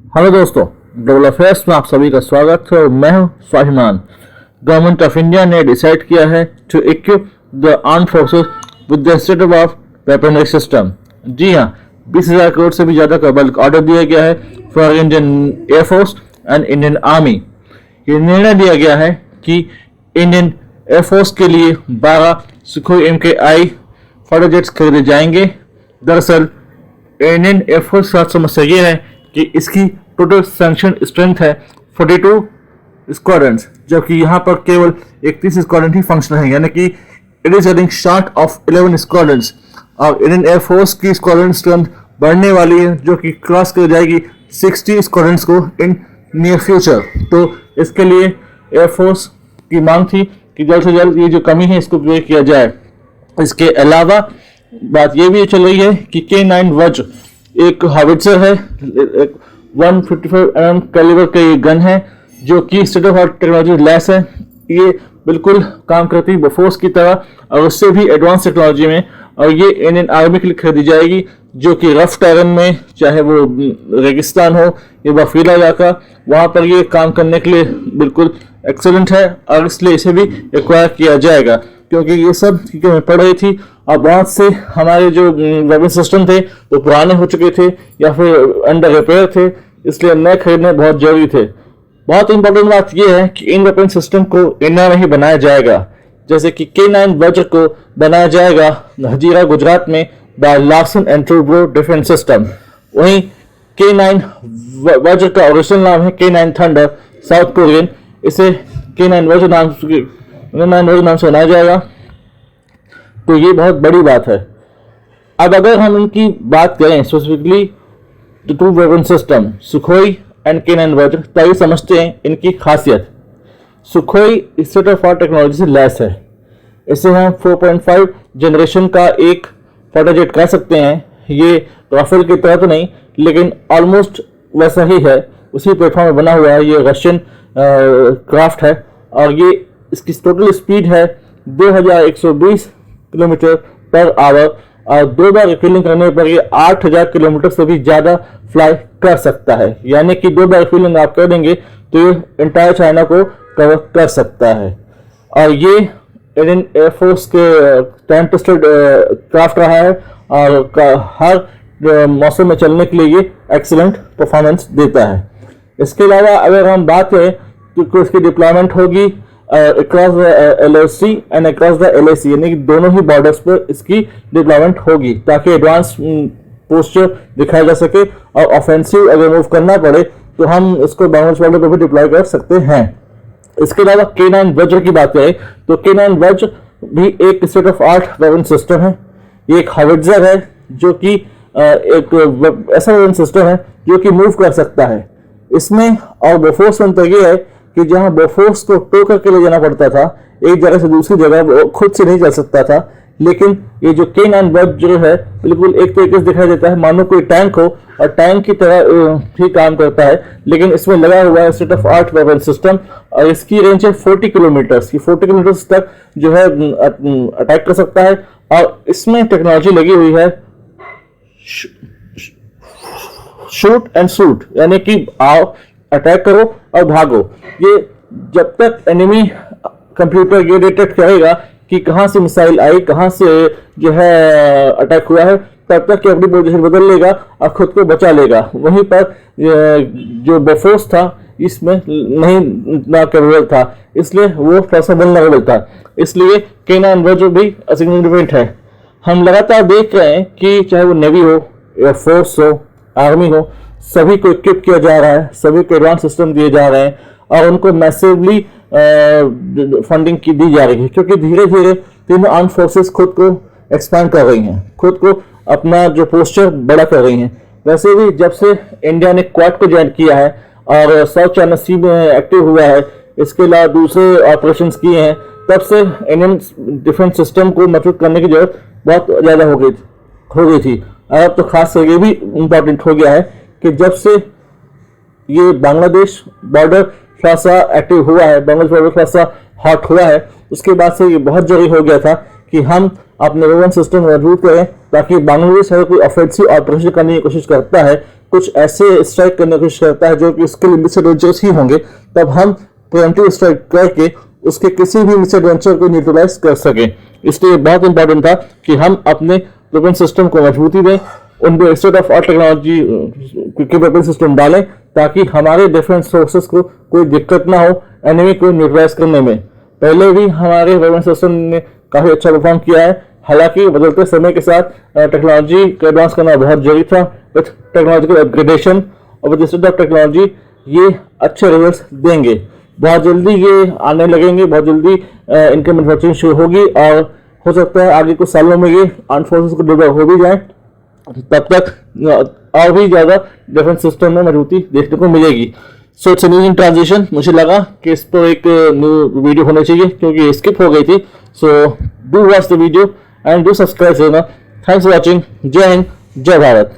Hello दोस्तों, global affairs में आप सभी का स्वागत है और मैं हूं स्वाभिमान। गवर्नमेंट ऑफ इंडिया ने डिसाइड किया है to equip the arm forces with the state of weaponry system. जी हां, 20,000 करोड़ से भी ज्यादा का बल्क ऑर्डर दिया गया है for Indian air force and Indian army. ये निर्णय दिया गया है कि इंडियन एयरफोर्स के लिए 12 सुखोई MKI फाइटर जेट्स खरीदे जाएंगे। दरअसल इंडियन एयरफोर्स का समस्या ये है कि इसकी टोटल सैंक्शन स्ट्रेंथ है 42 स्क्वाड्रंस, जबकि यहाँ पर केवल 31 स्क्वाड्रन ही फंक्शनल है, यानी कि it is running short of 11 squadrons. और इंडियन एयरफोर्स की स्क्वाड्रन स्ट्रेंथ बढ़ने वाली है, जो कि क्रॉस कर जाएगी 60 स्क्वाड्रंस को इन नियर फ्यूचर। तो इसके लिए एयरफोर्स की मांग थी कि जल्द से जल्द ये जो कमी है इसको पूरा किया जाए। इसके अलावा बात ये भी चल रही है कि K9 वज्र एक हावित्जर है, एक 155 mm कैलिबर का ये गन है जो कि state of art technology lace है। ये बिल्कुल काम करती है बोफोर्स की तरह और उससे भी एडवांस टेक्नोलॉजी में, और ये इंडियन आर्मी के लिए खरीदी जाएगी, जो कि रफ टेरेन में, चाहे वो रेगिस्तान हो या बर्फीला इलाका, वहाँ पर ये काम करने के लिए बिल्कुल एक्सेलेंट है और इसलिए इसे भी एक्वायर किया जाएगा, क्योंकि ये सब चीज़ें में पड़ रही थी और बहुत से हमारे जो वेपन सिस्टम थे वो पुराने हो चुके थे या फिर अंडर रिपेयर थे, इसलिए नए खरीदने बहुत जरूरी थे। बहुत इंपॉर्टेंट बात यह है कि इन वेपन सिस्टम को इंडिया में ही बनाया जाएगा, जैसे कि K9 वज्र को बनाया जाएगा हजीरा गुजरात में by Larsen and Toubro defence system. वहीं K9 वज्र का ओरिजिनल नाम है K9 थंडर साउथ कोरियन, इसे K9 वज्र नाम से बनाया जाएगा। तो ये बहुत बड़ी बात है। अब अगर हम इनकी बात करें specifically to weapon system Sukhoi and K9 Vajra, तभी समझते हैं इनकी खासियत। Sukhoi state of art technology से लैस है। इसे हम 4.5 जनरेशन का एक फाइटर जेट कह सकते हैं। ये राफेल की तरह तो नहीं, लेकिन ऑलमोस्ट वैसा ही है, उसी प्लेटफॉर्म में बना हुआ है। ये रशियन क्राफ्ट है और ये इसकी टोटल स्पीड है 2120 किलोमीटर पर आवर और 2 बार रिफिलिंग करने पर ये 8000 किलोमीटर से भी ज़्यादा फ्लाई कर सकता है। यानी कि 2 बार रिफिलिंग आप कर देंगे तो ये इंटायर चाइना को कवर कर सकता है। और ये इंडियन एयरफोर्स के टाइम टेस्टेड क्राफ्ट रहा है और हर मौसम में चलने के लिए ये एक्सीलेंट परफॉर्मेंस देता है। इसके अलावा अगर हम बात करें तो इसकी डिप्लॉयमेंट होगी across the LOC and across the LAC, यानी कि दोनों ही बॉर्डर्स पर इसकी डिप्लॉयमेंट होगी, ताकि एडवांस पोस्चर दिखाया जा सके और ऑफेंसिव अगर मूव करना पड़े तो हम इसको बांग्लादेश बॉर्डर पर भी डिप्लॉय कर सकते हैं। इसके अलावा K9 वज्र की बात करें तो K9 वज्र भी एक state of art weapon system है। ये एक हावित्जर है जो कि एक ऐसा वेपन सिस्टम है जो कि मूव कर सकता है। इसमें और बोफोर्स में अंतर यह है कि जहां बोफोर्स को टो करके ले जाना पड़ता था एक जगह से दूसरी जगह, वो खुद से नहीं चल सकता था, लेकिन ये जो K9 वज्र है बिल्कुल एक तरीके से दिखाई देता है मानो कोई टैंक हो और टैंक की तरह ही काम करता है, लेकिन इसमें लगा हुआ है state of art weapon system और इसकी रेंज है 40 किलोमीटर की। 40 किलोमीटर तक जो है अटैक कर सकता है और इसमें टेक्नोलॉजी लगी हुई है शूट एंड शूट, यानी कि आओ अटैक करो और भागो। ये जब तक एनिमी कंप्यूटर ये डिटेक्ट करेगा कि कहां से मिसाइल आई, कहां से जो है अटैक हुआ है, तब तक अपनी पोजीशन बदल लेगा और खुद को बचा लेगा। वहीं पर जो बोफोर्स था इसमें नहीं ना कैपेबल था, इसलिए वो वल्नरेबल था। इसलिए K9 वज्र भी सिग्निफिकेंट है। हम लगातार देख रहे हैं कि चाहे वो नेवी हो, एयरफोर्स हो, आर्मी हो, सभी को इक्विप किया जा रहा है, सभी को एडवांस सिस्टम दिए जा रहे हैं और उनको मैसिवली फंडिंग की दी जा रही है, क्योंकि धीरे धीरे तीनों आर्म फोर्सेस खुद को एक्सपैंड कर रही हैं, खुद को अपना जो पोस्चर बड़ा कर रही हैं। वैसे भी जब से इंडिया ने क्वाड को ज्वाइन किया है और साउथ चाइना सी में एक्टिव हुआ है, इसके अलावा दूसरे ऑपरेशंस किए हैं, तब से इंडियन डिफेंस सिस्टम को मजबूत करने की जरूरत बहुत ज़्यादा हो गई थी। अब तो खास करके ये भी इम्पोर्टेंट हो गया है कि जब से ये बांग्लादेश बॉर्डर थोड़ा सा एक्टिव हुआ है, बांग्लादेश बॉर्डर थोड़ा सा हॉट हुआ है, उसके बाद से ये बहुत जरूरी हो गया था कि हम अपने वेपन सिस्टम मजबूत करें, ताकि बांग्लादेश अगर कोई ऑफेंसिव ऑपरेशन करने की कोशिश करता है कुछ ऐसे स्ट्राइक करने की कोशिश करता है जो कि उसके लिए मिसएडवेंचर्स ही होंगे, तब हम प्रिवेंटिव स्ट्राइक करके उसके किसी भी मिसएडवेंचर को न्यूट्रलाइज कर सकें। इसलिए बहुत इंपॉर्टेंट था कि हम अपने वेपन सिस्टम को मजबूती दें, उनको स्टेट ऑफ आर्ट टेक्नोलॉजी के वेपन सिस्टम डालें ताकि हमारे डिफेंस फोर्सेस को कोई दिक्कत ना हो एनिमी को न्यूट्रलाइज करने में। पहले भी हमारे वेपन सिस्टम ने काफ़ी अच्छा परफॉर्म किया है, हालांकि बदलते समय के साथ टेक्नोलॉजी को एडवांस करना बहुत जरूरी था। विथ टेक्नोलॉजिकल अपग्रेडेशन और विद स्टेट ऑफ टेक्नोलॉजी ये अच्छे रिजल्ट्स देंगे। बहुत जल्दी ये आने लगेंगे, बहुत जल्दी इनकी मैन्युफैक्चरिंग शुरू होगी और हो सकता है आगे कुछ सालों में ये आर्म फोर्सेस को डेवलप हो भी जाए, तब तक और भी ज़्यादा डिफेंस सिस्टम में मजबूती देखने को मिलेगी। So it's new in transition. मुझे लगा कि इस पर एक न्यू वीडियो होना चाहिए क्योंकि स्किप हो गई थी। So do watch the video and do subscribe channel. Thanks for watching. जय हिंद, जय भारत।